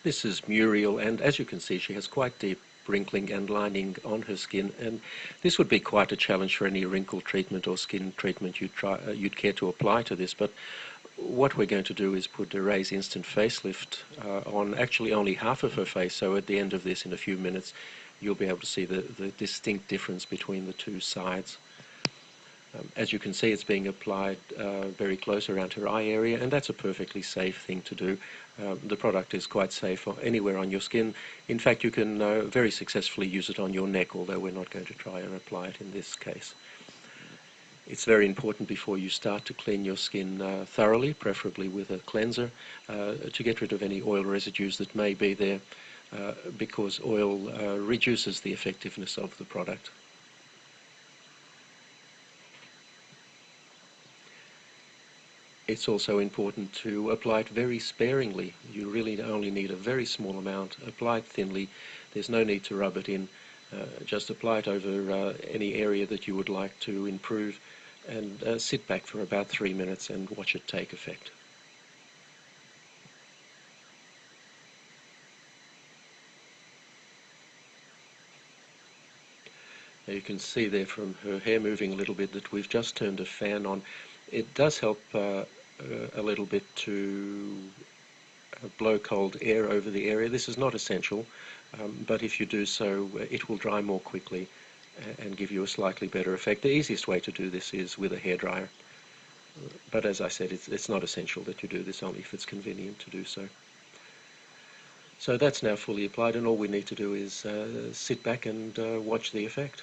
This is Muriel, and as you can see, she has quite deep wrinkling and lining on her skin, and this would be quite a challenge for any wrinkle treatment or skin treatment you'd care to apply to this. But what we're going to do is put a Raise Instant Facelift on actually only half of her face, so at the end of this, in a few minutes, you'll be able to see the distinct difference between the two sides. As you can see, it's being applied very close around her eye area, and that's a perfectly safe thing to do. The product is quite safe anywhere on your skin. In fact, you can very successfully use it on your neck, although we're not going to try and apply it in this case. It's very important before you start to clean your skin thoroughly, preferably with a cleanser, to get rid of any oil residues that may be there, because oil reduces the effectiveness of the product. It's also important to apply it very sparingly. You really only need a very small amount. Apply it thinly. There's no need to rub it in. Just apply it over any area that you would like to improve, and sit back for about 3 minutes and watch it take effect. Now you can see there from her hair moving a little bit that we've just turned a fan on. It does help a little bit to blow cold air over the area. This is not essential, but if you do so, it will dry more quickly and give you a slightly better effect. The easiest way to do this is with a hairdryer, but as I said, it's not essential that you do this, only if it's convenient to do so. So that's now fully applied, and all we need to do is sit back and watch the effect.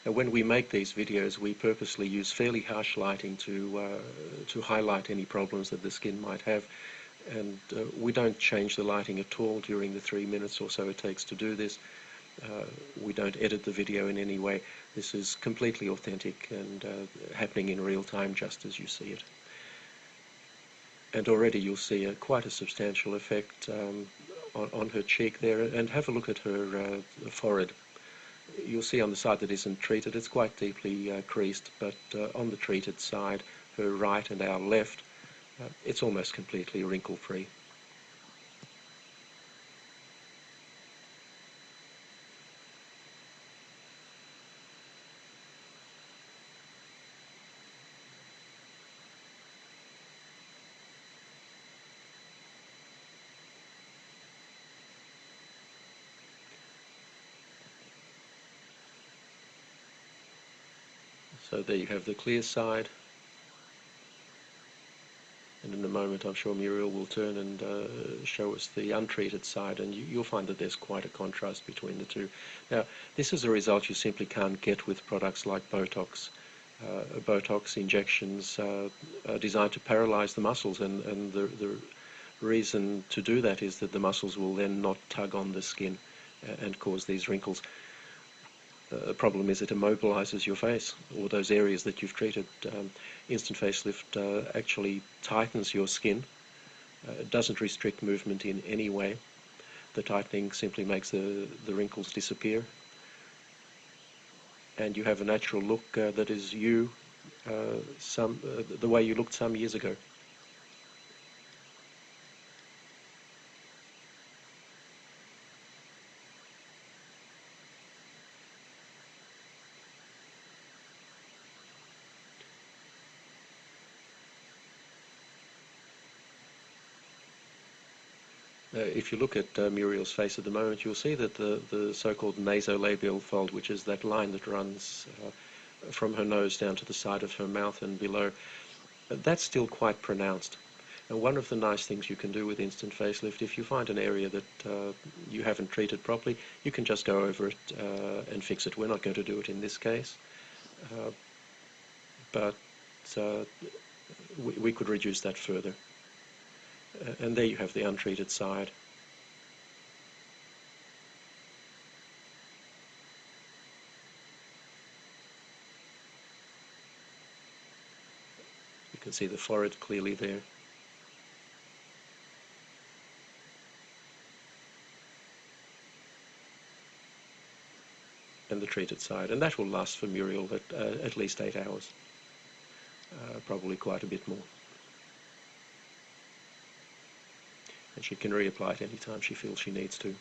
Now, when we make these videos, we purposely use fairly harsh lighting to highlight any problems that the skin might have, and we don't change the lighting at all during the 3 minutes or so it takes to do this. We don't edit the video in any way. This is completely authentic and happening in real time, just as you see it. And already you'll see quite a substantial effect on her cheek there, and have a look at her forehead. You'll see on the side that isn't treated, it's quite deeply creased, but on the treated side, her right and our left, it's almost completely wrinkle-free. So there you have the clear side, and in a moment I'm sure Muriel will turn and show us the untreated side, and you'll find that there's quite a contrast between the two. Now, this is a result you simply can't get with products like Botox. Botox injections are designed to paralyze the muscles, and the reason to do that is that the muscles will then not tug on the skin and cause these wrinkles. The problem is it immobilizes your face, or those areas that you've treated. Instant Facelift actually tightens your skin. It doesn't restrict movement in any way. The tightening simply makes the wrinkles disappear, and you have a natural look that is you, the way you looked some years ago. If you look at Muriel's face at the moment, you'll see that the so-called nasolabial fold, which is that line that runs from her nose down to the side of her mouth and below, that's still quite pronounced. And one of the nice things you can do with Instant Facelift, if you find an area that you haven't treated properly, you can just go over it and fix it. We're not going to do it in this case, but we could reduce that further. And there you have the untreated side. You can see the forehead clearly there. And the treated side. And that will last for Muriel at least 8 hours. Probably quite a bit more. and she can reapply it anytime she feels she needs to.